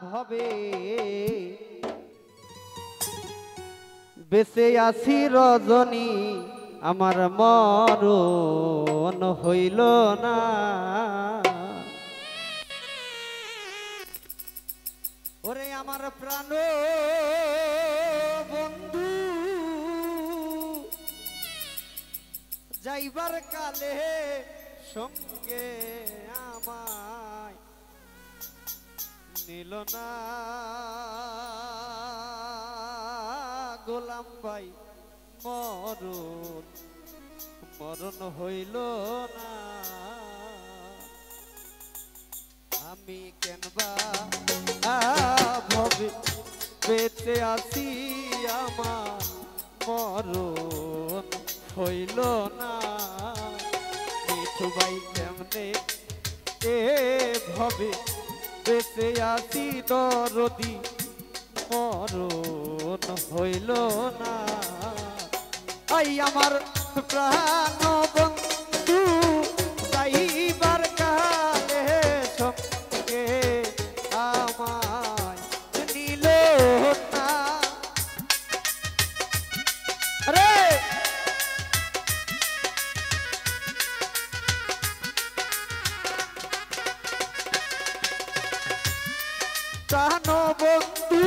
ভবে বেঁচে আছি রজনী আমার মরণ হইল না। ওরে আমার প্রাণ বন্ধু যাইবার কালে সঙ্গে আমায় নিল না। গোলাম ভাই মরণ মরণ হইল না। আমি কেনবা ভবে বেঁচে আছি আমার মরণ হইল না। মিঠু ভাই কেমনে এ ভবে বেঁচে আছি দরদি মরণ হইল না। আই আমার প্রাণ বন্ধু যাইবার কালে সঙ্গে আমায় নিল না। রে প্রাণ বন্ধু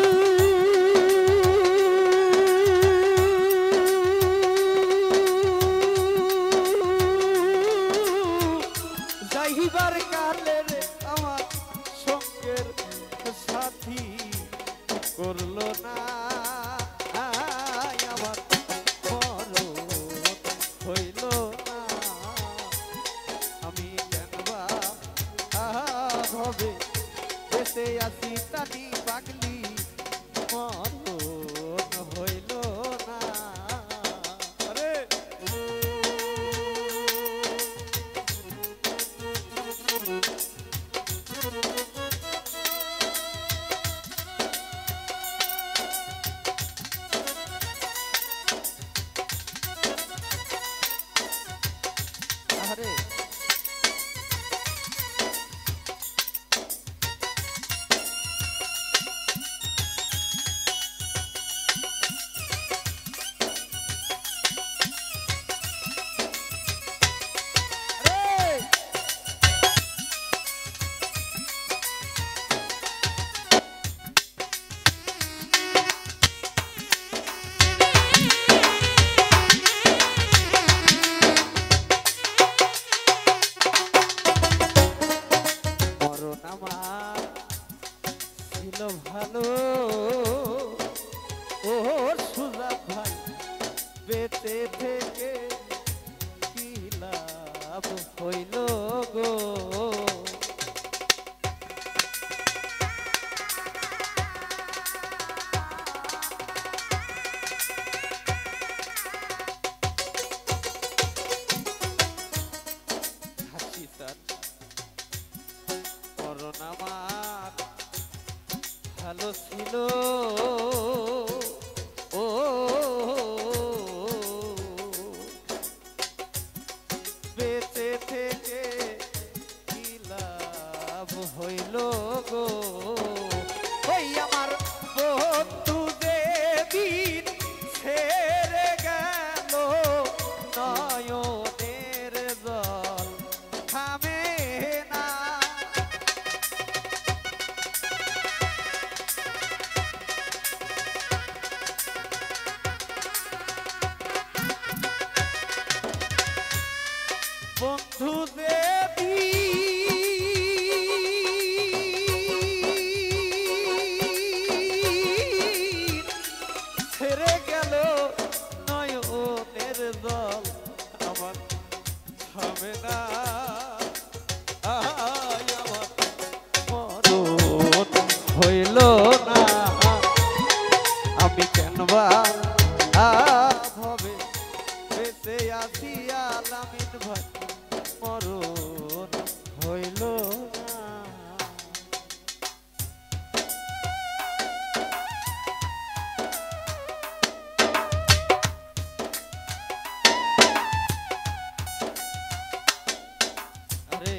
যাইবার কালে রে আমার সঙ্গের সাথী করলো না। আমার মরণ হইল না। আমি কেনবা ভবে বেঁচে আছি তানি পাগলি মরণ হইল না। আরে আরে ছিল ভালো ও সুজা ভাই বেঁচে থেকে কি লাভ হইল গো। হাসি স্যার করোনা আমার ভালো ছিল ও বেঁচে থেকে কি লাভ হইল গো। ওই আমার বন্ধু যেদিন ছেড়ে গেল নয়নের জল থামে না। বন্ধু দেবী ছেড়ে গেল নয়নের জল আমার থামে না। আমার মরণ হইল না। আমি কেনবা ভবে বেঁচে আছি আলামিন ভাই মরণ হইল না। আরে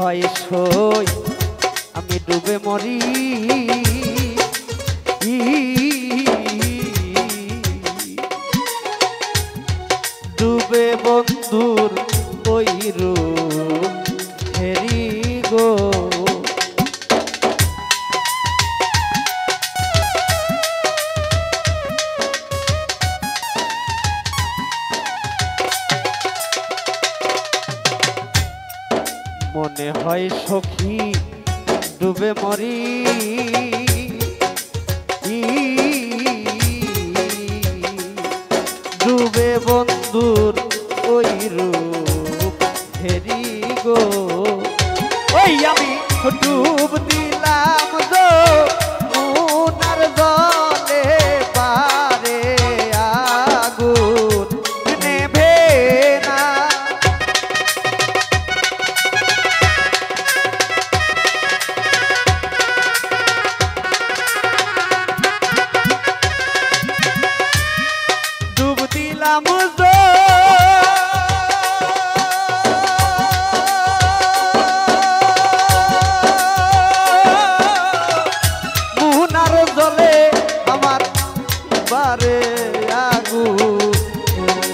হয় সই আমি ডুবে মরি ডুবে বন্ধুর ওই রূপ হেরি গো মনে হয় সখী ডুবে মরি ডুবে বন্ধুর ওই রূপ হেরি গো ওই আমি ডুব দিলাম গো মুনার জলে পারে আগুন নেভে না ডুব দিলাম গো মুনার জলে আমার বারে আগুন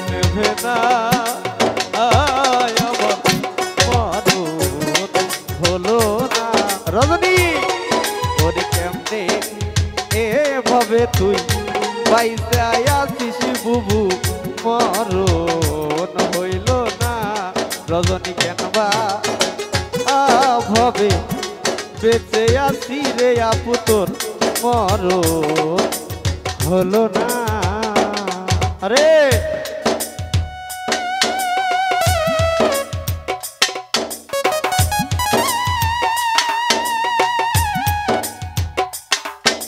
নেভে না আয় আমার মরণ হলো না রজনী ওরে কেমনে এভাবে তুই বাইসে আসিস বুবু মরণ হইল না রজনী কেন বা ভাবে বেঁচে আসি রে আপু তোর মরণ হলো না আরে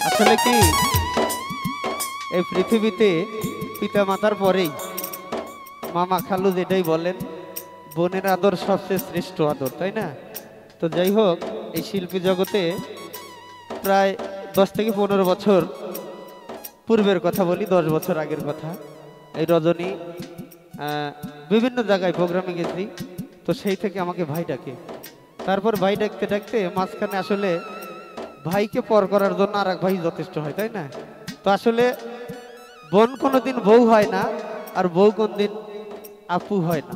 আসলে কি এই পৃথিবীতে পিতা মাতার পরেই মামা খালু যেটাই বলেন বোনের আদর সবচেয়ে শ্রেষ্ঠ আদর তাই না তো যাই হোক এই শিল্পী জগতে প্রায় 10 থেকে 15 বছর পূর্বের কথা বলি 10 বছর আগের কথা এই রজনী বিভিন্ন জায়গায় প্রোগ্রামে গেছি তো সেই থেকে আমাকে ভাই ডাকে তারপর ভাই ডাকতে ডাকতে মাঝখানে আসলে ভাইকে পর করার জন্য আর এক ভাই যথেষ্ট হয় তাই না তো আসলে বোন কোনোদিন বউ হয় না আর বউ কোনদিন আপু হয় না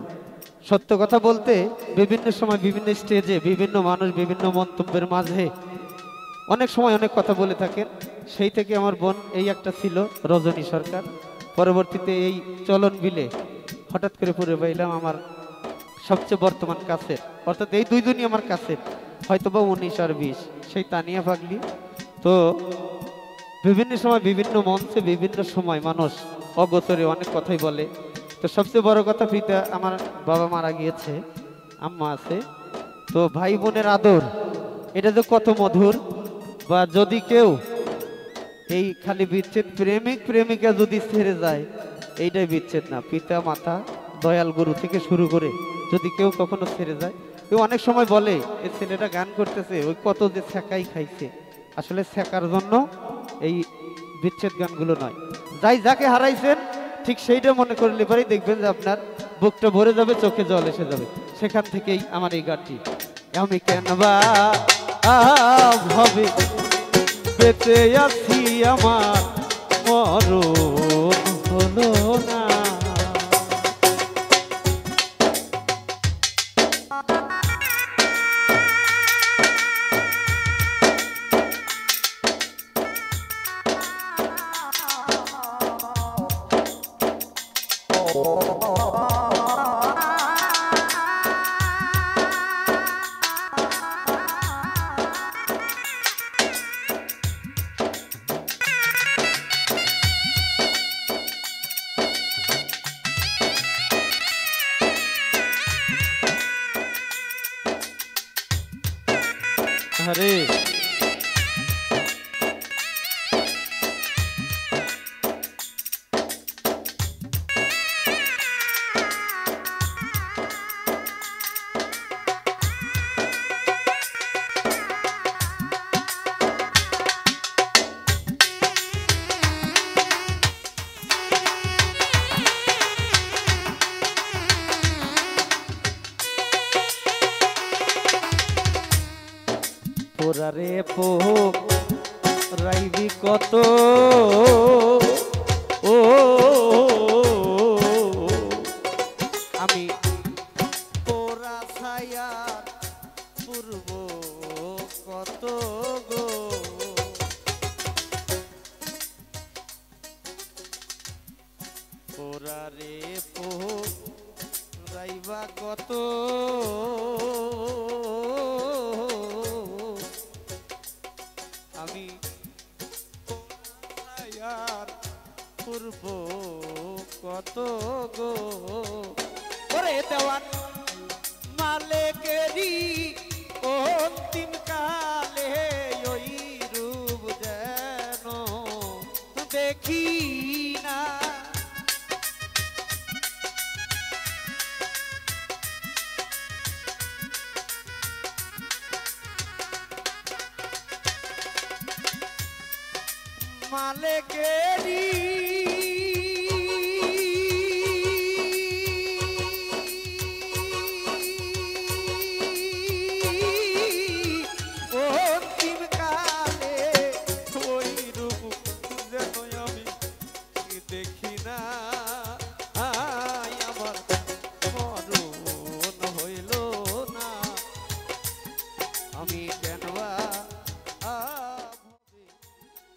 সত্য কথা বলতে বিভিন্ন সময় বিভিন্ন স্টেজে বিভিন্ন মানুষ বিভিন্ন মন্তব্যের মাঝে অনেক সময় অনেক কথা বলে থাকেন সেই থেকে আমার বোন এই একটা ছিল রজনী সরকার পরবর্তীতে এই চলন বিলে হঠাৎ করে পড়ে পাইলাম আমার সবচেয়ে বর্তমান কাছের অর্থাৎ এই দুইজনই আমার কাছের হয়তোবা 19 আর 20 সেই তানিয়া পাগলি তো বিভিন্ন সময় বিভিন্ন মঞ্চে বিভিন্ন সময় মানুষ অগোচরে অনেক কথাই বলে তো সবচেয়ে বড় কথা পিতা আমার বাবা মারা গিয়েছে আম্মা আছে তো ভাই বোনের আদর এটা যে কত মধুর বা যদি কেউ এই খালি বিচ্ছেদ প্রেমিক প্রেমিকা যদি ছেড়ে যায় এইটাই বিচ্ছেদ না পিতা মাতা দয়াল গুরু থেকে শুরু করে যদি কেউ কখনো ছেড়ে যায় কেউ অনেক সময় বলে এই ছেলেটা গান করতেছে ওই কত যে ছ্যাঁকাই খাইছে আসলে ছ্যাঁকার জন্য এই বিচ্ছেদ গানগুলো নয় যাই যাকে হারাইছেন ঠিক সেইটা মনে করলে পরেই দেখবেন যে আপনার বুকটা ভরে যাবে চোখে জল এসে যাবে সেখান থেকেই আমার এই গানটি আমি কেন বা ভাবে বেঁচে আছি আমার মরণ হলো না আরে পোরারে পো রাইবি কত ও আমি পোরা ছায়ার পূর্ব কত গো পোরারে পো রাইবা কত আমি পোরায়ার পূর্ব কত গো ওরে দেওয়ান মালেকেরি অন্তিম কালে ওই রূপ যেন দেখি না মালেকেরি অন্তিম কালে ওই রূপ যেন আমি দেখি না আমার মরণ হইল না আমি কেনবা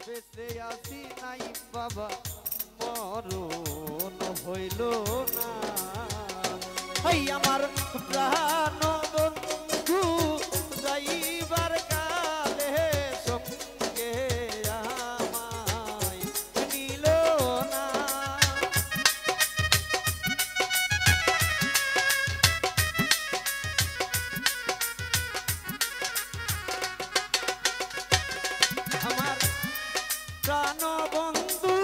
বেঁচে আসি নাই বাবা মরণ হইল না আমার প্রাণ বন্ধু যাইবার কালে সঙ্গে আমায় নিল না আমার প্রাণ বন্ধু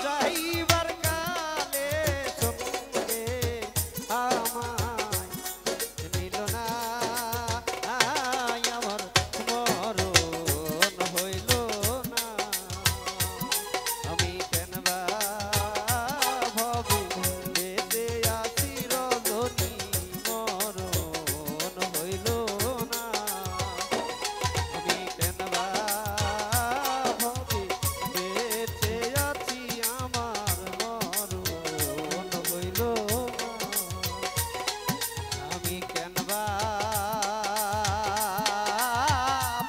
যাইবার কালে সঙ্গে আমায় নিল না আমার মরণ হইল না আমি কেনবা ভবে বেঁচে আছি রজনী মরণ হইল না আমি কেনবা ভবে বেঁচে আছি আমার মরণ হইল না আমি কেনবা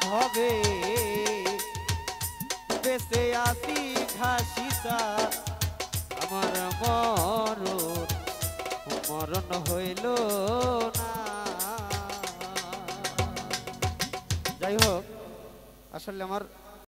ভবে বেঁচে আছি ঘাসিতা আমার মরণ হইল না যাই হোক আসলে আমার